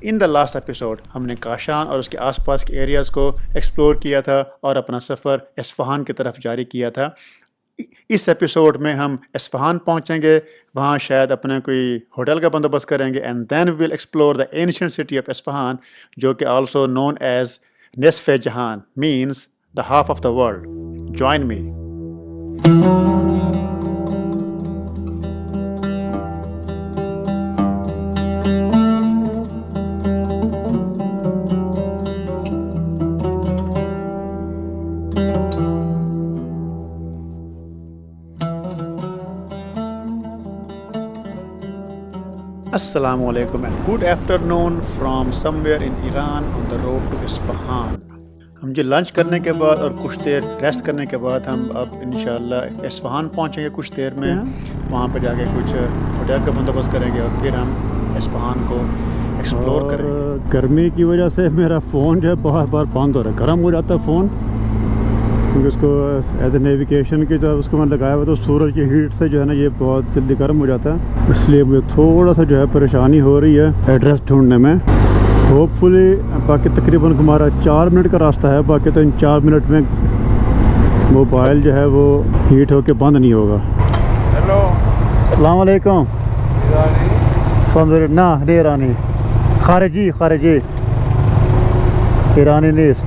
In the last episode हमने काशान और उसके आसपास के एरियाज़ को एक्सप्लोर किया था और अपना सफ़र इस्फहान की तरफ जारी किया था। इस एपिसोड में हम इस्फहान पहुंचेंगे, वहाँ शायद अपने कोई होटल का बंदोबस्त करेंगे and then will explore the ancient city of Isfahan, जो कि आल्सो नोन एज निस्फ़े जहान, means the half of the world. Join me. Assalamu alaikum and good afternoon from somewhere in Iran on the road to Isfahan। हम जो lunch करने के बाद और कुछ देर रेस्ट करने के बाद हम अब इंशाल्लाह इस्फहान पहुंचेंगे कुछ देर में। वहाँ पर जाके कुछ होटल का बंदोबस्त करेंगे और फिर हम इस्फहान को एक्सप्लोर करेंगे। गर्मी की वजह से मेरा फ़ोन जो है बार बार बंद हो रहा है, गर्म हो जाता है फ़ोन, क्योंकि उसको एज ए नेविगेशन की जब उसको मैंने लगाया हुआ तो सूरज की हीट से जो है ना ये बहुत जल्दी गर्म हो जाता है, इसलिए मुझे थोड़ा सा जो है परेशानी हो रही है एड्रेस ढूंढने में। होपफुली बाकी तकरीबन हमारा 4 मिनट का रास्ता है, बाकी तो इन 4 मिनट में मोबाइल जो है वो हीट होके बंद नहीं होगा। हेलो, अस्सलाम वालेकुम। ना नहीं ईरानी, खारजी ईरानी नीस्त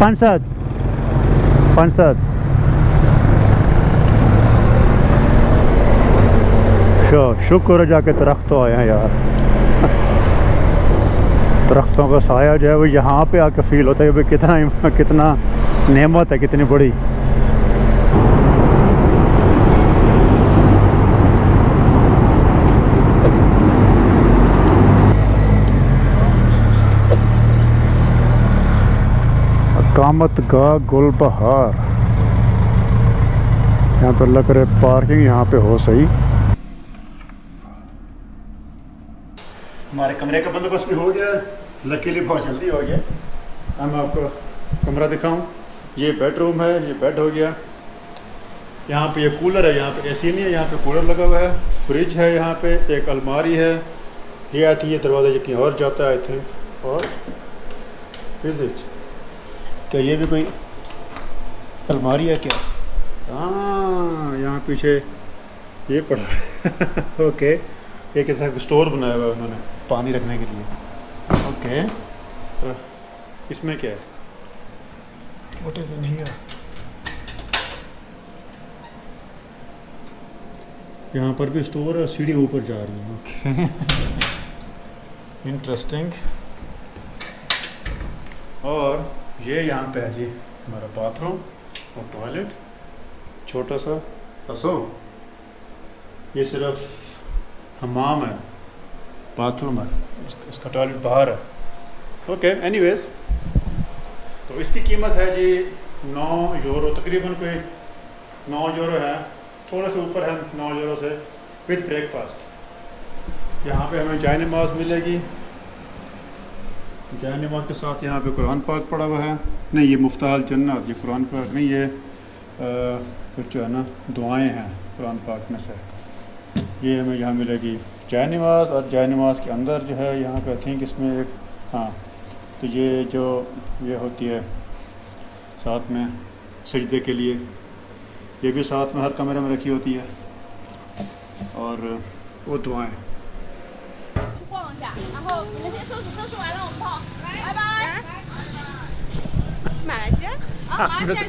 500 शुक्र है जाके दरख्तों आए हैं यार। दरख्तों का साया जो है वो यहाँ पे आके फील होता है कि कितना नेमत है, कितनी बड़ी। कामत गा गुलबहार, यहाँ पर लग रहा है पार्किंग यहाँ पे हो सही। हमारे कमरे का बंदोबस्त भी हो गया, लकीली बहुत जल्दी हो गया। मैं आपको कमरा दिखाऊं, ये बेडरूम है, ये बेड हो गया। यहाँ पे ये कूलर है, यहाँ पे एसी नहीं है, यहाँ पे कूलर लगा हुआ है। फ्रिज है, यहाँ पे एक अलमारी है। ये आई थिंक ये दरवाज़ा ये कहीं और जाता है आई थिंक। और फिजिक्स क्या ये भी कोई अलमारी है क्या? हाँ, यहाँ पीछे ये पड़ा है ओके, एक ऐसा स्टोर बनाया हुआ है उन्होंने पानी रखने के लिए। ओके, इसमें क्या है? What is in here? यहाँ पर भी स्टोर है, सीढ़ी ऊपर जा रही है। Okay, interesting. और ये यहाँ पे है जी हमारा बाथरूम और टॉयलेट, छोटा सा। असो ये सिर्फ हमाम है, बाथरूम है, इसका टॉयलेट बाहर है। ओके, एनीवेज, तो इसकी कीमत है जी 9 यूरो, तकरीबन कोई 9 यूरो है, थोड़ा सा ऊपर है 9 यूरो से, विद ब्रेकफास्ट। यहाँ पे हमें चाय नमाज मिलेगी, चाय नमाज के साथ यहाँ पे कुरान पाक पड़ा हुआ है। नहीं, ये मुफ्ताल जन्नत, ये कुरान पाक नहीं, ये कुछ जो है ना दुआएं हैं कुरान पाक में से। ये हमें यहाँ मिलेगी चाय नमाज, और चाय नमाज के अंदर जो है यहाँ पे आई थिंक इसमें एक, हाँ, तो ये जो ये होती है साथ में सजदे के लिए, ये भी साथ में हर कमरे में रखी होती है, और वो दुआएं।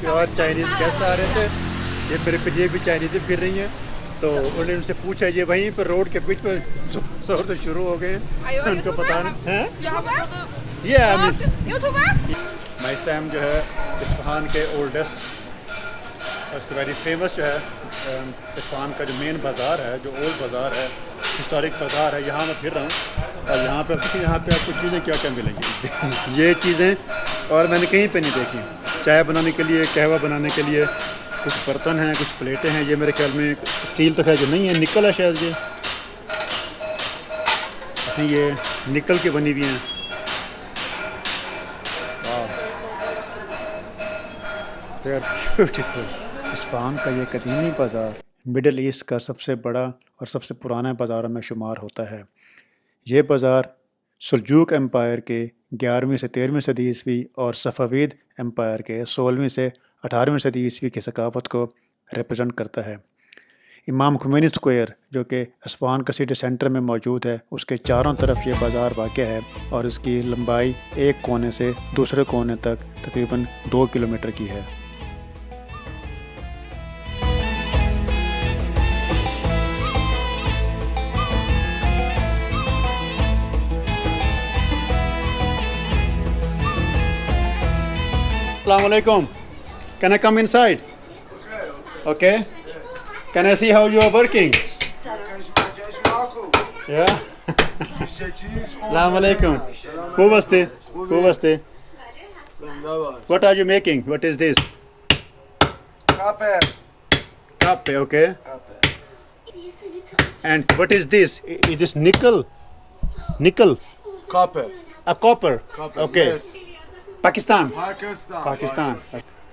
और चाइनीज़ गेस्ट आ रहे थे, ये मेरे पे ये भी चाइनीज़ फिर रही हैं, तो उन्होंने उनसे पूछा, ये वहीं पर रोड के बीच में जोर से शुरू हो गए, उनको पता नहीं है। ये मैं इस टाइम जो है इस्फहान के ओल्डेस्ट, उसके वेरी फेमस जो है इस्फहान का जो मेन बाज़ार है, जो ओल्ड बाज़ार है, हिस्टोरिक बाज़ार है, यहाँ मैं फिर रहा हूँ। और यहाँ पे आपको चीज़ें क्या क्या मिलेंगी ये चीज़ें और मैंने कहीं पे नहीं देखी। चाय बनाने के लिए, कहवा बनाने के लिए कुछ बर्तन हैं, कुछ प्लेटें हैं। ये मेरे ख्याल में स्टील तो खैर नहीं है, निकल है शायद, ये निकल की बनी हुई हैं। They are beautiful. इस्फहान का ये कदीमी बाज़ार मिडल ईस्ट का सबसे बड़ा और सबसे पुराना बाज़ारों में शुमार होता है। ये बाज़ार सुल्जूक एम्पायर के 11वीं से 13वीं सदी ईस्वी और सफ़ाविद एम्पायर के 16वीं से 18वीं सदी ईस्वी की सकाफ़त को रिप्रेजेंट करता है। इमाम खुमैनी स्क्वायर जो कि इस्फहान का सिटी सेंटर में मौजूद है, उसके चारों तरफ ये बाज़ार वाक़ है और इसकी लंबाई एक कोने से दूसरे कोने तक तकरीबन 2 किलोमीटर की है। Assalamu alaikum. Can I come inside? Okay. Can I see how you are working? Yeah. Assalamu alaikum. Who was the? What are you making? What is this? Kape, okay. And what is this? Is this nickel? Nickel? Copper. A copper. Okay. Yes. Pakistan. Pakistan.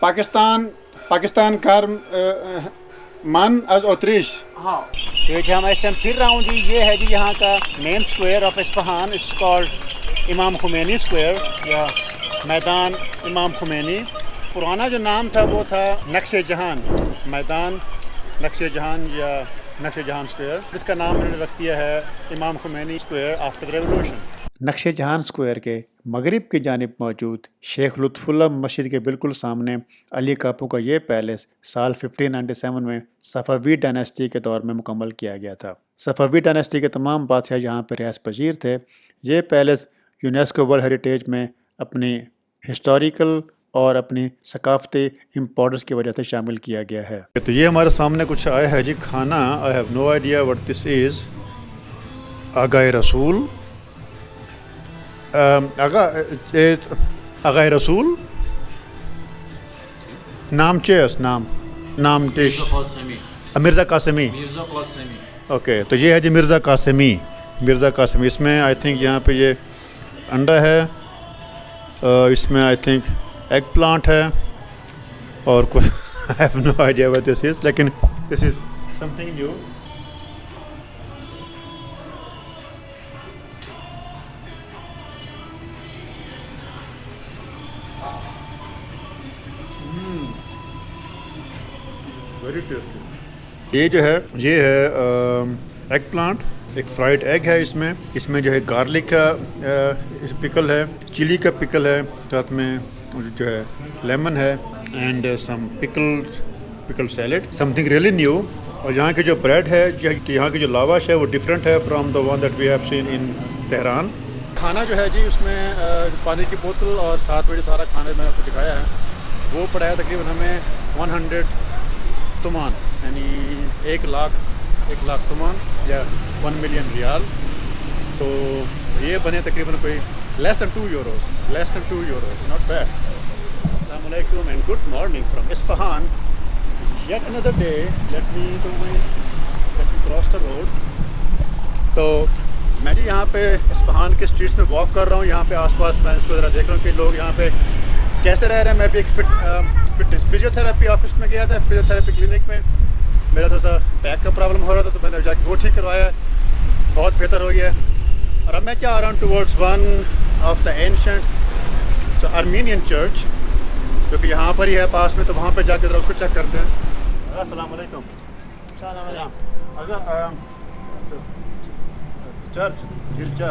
Pakistan गरम मन आज ऑत्रिश। हाँ. ये जो हम इस time फिर रहा हूँ जी, ये है जी यहाँ का main square of Isfahan, it's called इमाम खुमैनी स्क्वायर या मैदान इमाम खुमैनी। पुराना जो नाम था वो था नक्शे जहान, मैदान नक्शे जहान या नक्शे जहान स्क्वायर। इसका नाम उन्होंने रख दिया है इमाम Khomeini square after the revolution. नक्शे जहान स्क्वायर के मगरिब की जानिब मौजूद शेख लुत्फुल्लाह मस्जिद के बिल्कुल सामने अली कापू का ये पैलेस साल 1597 में सफ़ाविद डायनेस्टी के दौर में मुकम्मल किया गया था। सफ़ाविद डायनेस्टी के तमाम बादशाह यहाँ पर रिहाइश पजीर थे। ये पैलेस यूनेस्को वर्ल्ड हेरिटेज में अपनी हिस्टोरिकल और अपनी सकाफती इम्पोर्टेंस की वजह से शामिल किया गया है। तो ये हमारे सामने कुछ आया है जी खाना। I have no idea what this is. आगाए रसूल, आगाए रसूल नाम चेस नाम डिश मिर्ज़ा कासमी। ओके, तो ये है जी मिर्ज़ा कासमी। इसमें आई थिंक यहाँ पे ये अंडा है, इसमें आई थिंक एग प्लांट है और कुछ I have no idea what this is, लेकिन this is something new. Very tasty. ये जो है ये है एग प्लांट, एक फ्राइड एग है इसमें जो है गार्लिक का पिकल है, चिली का पिकल है, साथ में जो है लेमन है and some pickle salad, something really new. और यहाँ की जो ब्रेड है, यहाँ की जो लावाश है वो डिफरेंट है from the one that we have seen in Tehran. खाना जो है जी उसमें पानी की बोतल और साथ में जो सारा खाना मैंने आपको दिखाया है वो पड़ा है तकरीबन हमें 100 तुमान, यानी 1 लाख तुमान या 1 मिलियन रियाल। तो ये बने तकरीबन कोई less than 2 euros, not bad. Assalamu alaikum and good morning from Isfahan. Yet another day, let me cross the road. तो मैं जी यहाँ पे इस्फहान के स्ट्रीट्स में वॉक कर रहा हूँ। यहाँ पे आसपास मैं इसको ज़रा देख रहा हूँ कि लोग यहाँ पे कैसे रह रहे हैं। मैं भी एक फिटनेस फिजियोथेरेपी ऑफिस में गया था, फिजियोथेरेपी क्लिनिक में। मेरा थोड़ा बैक का प्रॉब्लम हो रहा था तो मैंने जाके वो ठीक करवाया, बहुत बेहतर हो गया। और अब मैं जा रहा हूँ towards one of the ancient Armenian church जो कि यहाँ पर ही है पास में, तो वहाँ पे जाके ज़रा उसको चेक करते हैं। अस्सलाम वालेकुम। चर्च गिरजा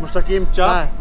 मुस्तकीम चर्च।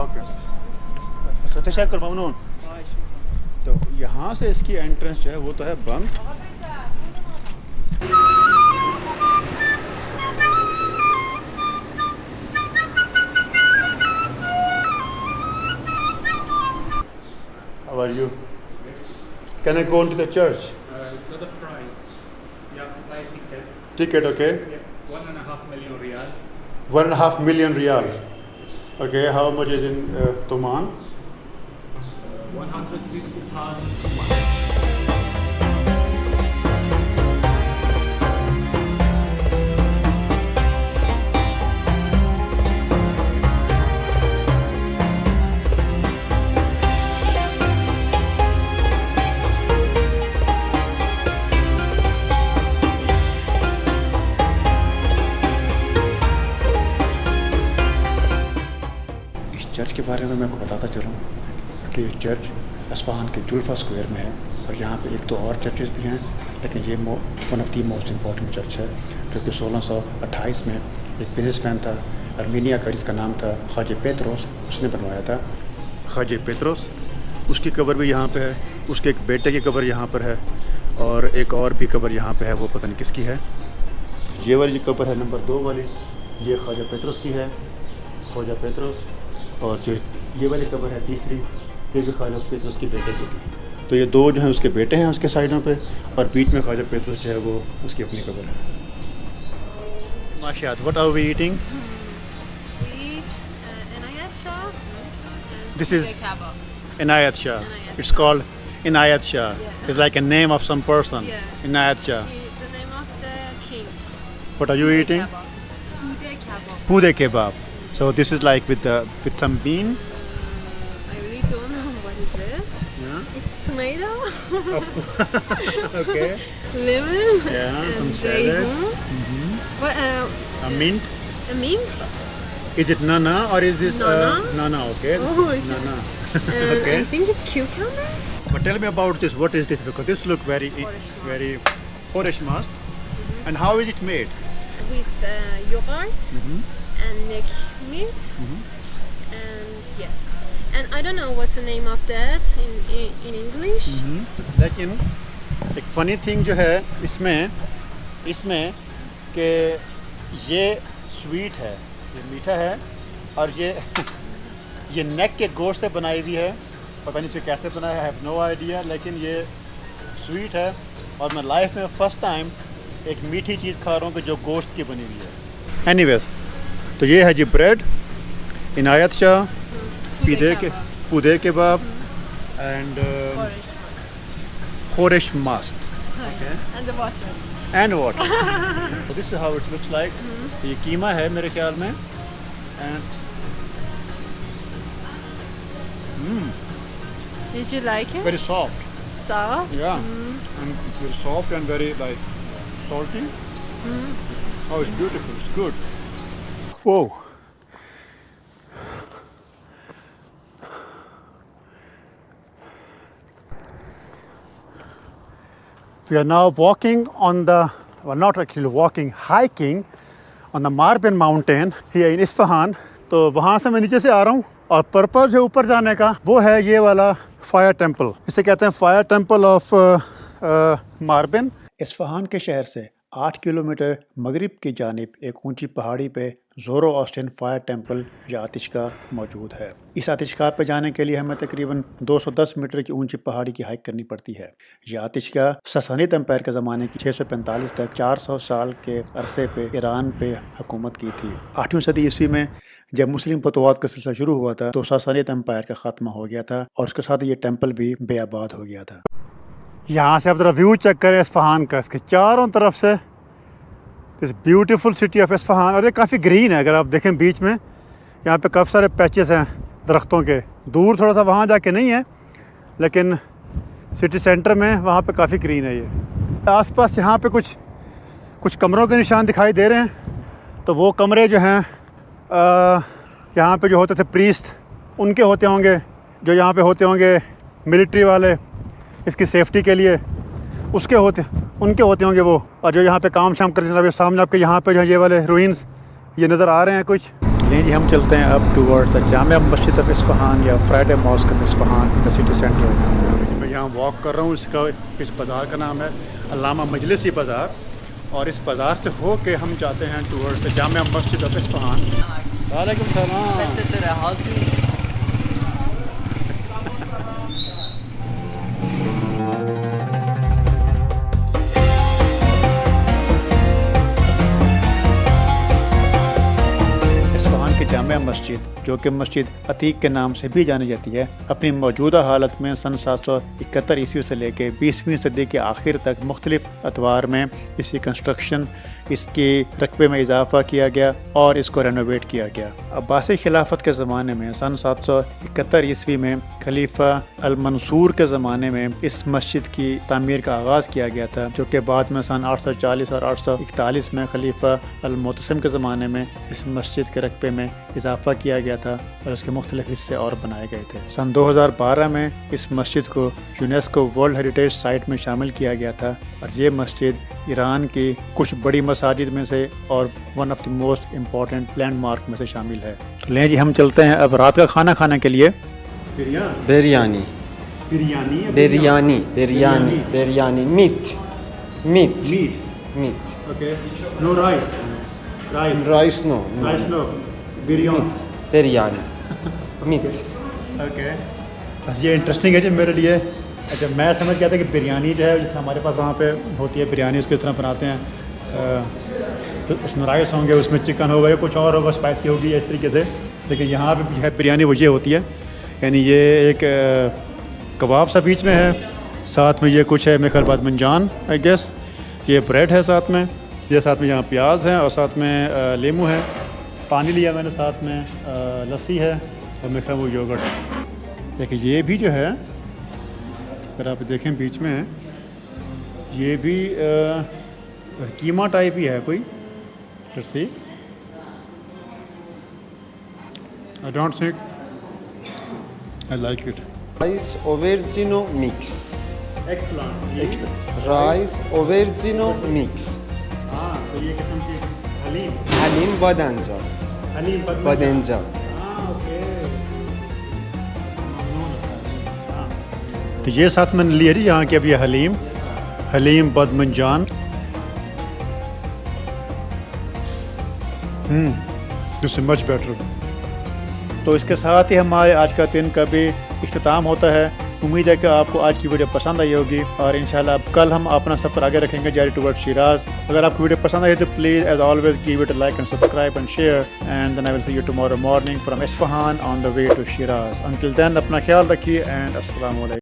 ओके, तशक्कुर ममनून। तो यहाँ से इसकी एंट्रेंस जो है वो तो है बंद। How are you? Can I go into the church? It's got a price. You have to buy a ticket. Ticket, okay? Yeah, 1.5 million riyal. 1.5 million riyals. Okay, how much is in Tuman? 150,000. के बारे में मैं आपको बताता चलूँ कि ये church Isfahan के जुल्फा स्क्वायर में है, और यहाँ पे एक तो और चर्चेस भी हैं, लेकिन ये one of the most important church है, जो कि 1628 में एक बिजनेसमैन था अर्मीनिया का, जिसका नाम था ख्वाजा पेत्रोस, उसने बनवाया था। ख्वाजा पेत्रोस, उसकी कब्र भी यहाँ पे है, उसके एक बेटे की कब्र यहाँ पर है, और एक और भी कब्र यहाँ पे है, वो पता नहीं किसकी है। ये वाली जो कब्र है नंबर 2 वाली, ये ख्वाजा पेत्रोस की है, ख्वाजा पेत्रोस। और जो ये वाली कब्र है तीसरी, ये भी ख्वाजा पेत्रोस की बेटे की थी। तो ये दो जो हैं उसके बेटे हैं उसके साइडों पे, और बीच में ख्वाजा पेत्रोस जो है वो उसकी अपनी कब्र है। माशाअल्लाह, what are we eating? We eat Inayat Shah and This is kebab. Inayat Shah. Inayat It's called Inayat Shah. Yeah. It's like a name of some person. Yeah. Inayat Shah. The name of the king. What are you Pude eating? kebab. Pude kebab. Pude kebab. So this is like with some beans. I really don't know what is this. Yeah. It's tomato, Okay. lemon, Yeah, and some salad. bacon. What? A mint. A mint Is it nana or is this Nana? nana? Okay. This Oh, is it's- nana. and Okay. I think it's cucumber. But tell me about this. What is this? Because this look very very Horish mast. And how is it made? With yogurt Mhm. and neck meat. Mhm. And yes. And I don't know what's the name of that in English. लेकिन एक funny thing जो है इसमें कि ये sweet है, ये मीठा है, और ये नेक के गोश्त से बनाई हुई है। पता नहीं इसे कैसे बनाया है, आई हैव नो आइडिया, लेकिन ये स्वीट है, और मैं लाइफ में फ़र्स्ट टाइम एक मीठी चीज़ खा रहा हूँ कि जो गोश्त की बनी हुई है। एनीवेज, तो ये है जी ब्रेड, इनायत शाह, पुदे kebab, and Horish mast. Okay. And the water. And water. So this is how it looks like. ये कीमा है मेरे ख्याल में, and Did you like it? very soft. Soft? Yeah. And very soft and very like salty. Oh, it's beautiful. It's good. Whoa. We are now walking on the, well, not actually walking, hiking on the Marbin mountain here in Isfahan. तो वहाँ से मैं नीचे से आ रहा हूँ, और purpose है ऊपर जाने का वो है ये वाला फायर टेंपल, इसे कहते हैं फायर टेंपल ऑफ मार्बिन। इस्फहान के शहर से 8 किलोमीटर मगरिब की जानिब एक ऊंची पहाड़ी पे ज़ोरोआस्ट्रियन फायर टेंपल या आतिशगाह मौजूद है। इस आतिशगाह पे जाने के लिए हमें तकरीबन 210 मीटर की ऊंची पहाड़ी की हाइक करनी पड़ती है। यह आतिशगाह सासानिद एम्पायर के ज़माने की 645 तक 400 साल के अरसे पे ईरान पे हुकूमत की थी। 8वीं सदी ईस्वी में जब मुस्लिम फतवात का सिलसिला शुरू हुआ था तो सासानिद एम्पायर का ख़त्म हो गया था, और उसके साथ ये टेंपल भी बेआबाद हो गया था। यहाँ से आप ज़रा व्यू चेक करें इस्फहान का, इसके चारों तरफ से this beautiful city of Isfahan. और ये काफ़ी ग्रीन है, अगर आप देखें बीच में यहाँ पे काफ़ी सारे पैचेस हैं दरख्तों के। दूर थोड़ा सा वहाँ जाके नहीं है, लेकिन सिटी सेंटर में वहाँ पे काफ़ी ग्रीन है। ये आसपास यहाँ पे कुछ कमरों के निशान दिखाई दे रहे हैं। तो वो कमरे जो हैं यहाँ पे जो होते थे प्रीस्ट, उनके होते होंगे, जो यहाँ पे होते होंगे मिलिट्री वाले इसकी सेफ्टी के लिए, उनके होते होंगे वो। और जो यहाँ पे काम शाम करते हैं, सामने आपके यहाँ पे जो ये वाले रूइंस ये नज़र आ रहे हैं कुछ। नहीं जी, हम चलते हैं अब टूवर्ड द जामिया मस्जिद ऑफ इस्फहान या Friday mosque of Isfahan in the city centre. मैं यहाँ वॉक कर रहा हूँ, इस बाज़ार का नाम है अल्लामा मजलिसी बाज़ार, और इस बाज़ार से हो के हम जाते हैं टूवर्ड द जामिया मस्जिद ऑफ इस्फहान। वालेकुम सलाम। जामिया मस्जिद, जो कि मस्जिद अतीक के नाम से भी जानी जाती है, अपनी मौजूदा हालत में सन 771 ईस्वी से लेकर 20वीं सदी के आखिर तक मुख्तलिफ अतवार में इसकी कंस्ट्रक्शन, इसके रकबे में इजाफा किया गया और इसको रेनोवेट किया गया। अब्बासी खिलाफत के ज़माने में सन 771 ईस्वी में खलीफा अल मंसूर के ज़माने में इस मस्जिद की तामीर का आगाज़ किया गया था, जो कि बाद में सन 840 और 841 में खलीफा अल मुतसिम के ज़माने में इस मस्जिद के रकबे में इजाफा किया गया था और इसके मुख्तलिफ हिस्से और बनाए गए थे। सन 2012 में इस मस्जिद को यूनेस्को वर्ल्ड हेरिटेज साइट में शामिल किया गया था और ये मस्जिद ईरान की कुछ बड़ी मसाजिद में से और one of the most important landmark में से शामिल है। तो लें जी, हम चलते हैं अब रात का खाना खाने के लिए। Biryani biryani biryani biryani biryani meat meat meat meat okay, no rice rice no no biryani biryani meat okay. बस ये इंटरेस्टिंग है जी मेरे लिए। अच्छा, मैं समझ गया था कि बिरयानी जो है जिस हमारे पास वहाँ पे होती है बिरयानी, उसको इस तरह बनाते हैं, तो उसमें राइस होंगे, उसमें चिकन होगा या कुछ और होगा, स्पाइसी होगी या इस तरीके से। लेकिन यहाँ पे जो है बिरयानी वो ये होती है, यानी ये एक कबाब सा बीच में है, साथ में ये कुछ है मेरे ख्याल बादमंजान आई गेस, ये ब्रेड है साथ में, ये साथ में यहाँ प्याज है और साथ में लेमू है, पानी लिया मैंने, साथ में लस्सी है और मेरे ख्याल वो योगर्ट। देखिए ये भी जो है अगर आप देखें बीच में है, ये भी कीमा टाइप ही है कोई। Let's see, I don't think I like it. Rice ओवेरजिनो मिक्स एगप्लांट, राइस ओवेरजिनो मिक्स हाँ, तो ये किस्म की हलीम हलीम बादंजा हलीम बादंजा हाँ, ओके। हाँ। तो ये साथ में लिया जी यहाँ की अब ये हलीम बदमंजान। This is much better. तो इसके साथ ही हमारे आज का दिन का भी इख्तिताम होता है। उम्मीद है कि आपको आज की वीडियो पसंद आई होगी और इंशाल्लाह अब कल हम अपना सफ़र आगे रखेंगे जारी टुवर्ड्स शिराज। अगर आपको वीडियो पसंद आई तो please as always give it a like and subscribe and share and then I will see you tomorrow morning from Isfahan on the way to Shiraz. Until then अपना ख्याल रखिए एंड अस्सलाम वालेकुम।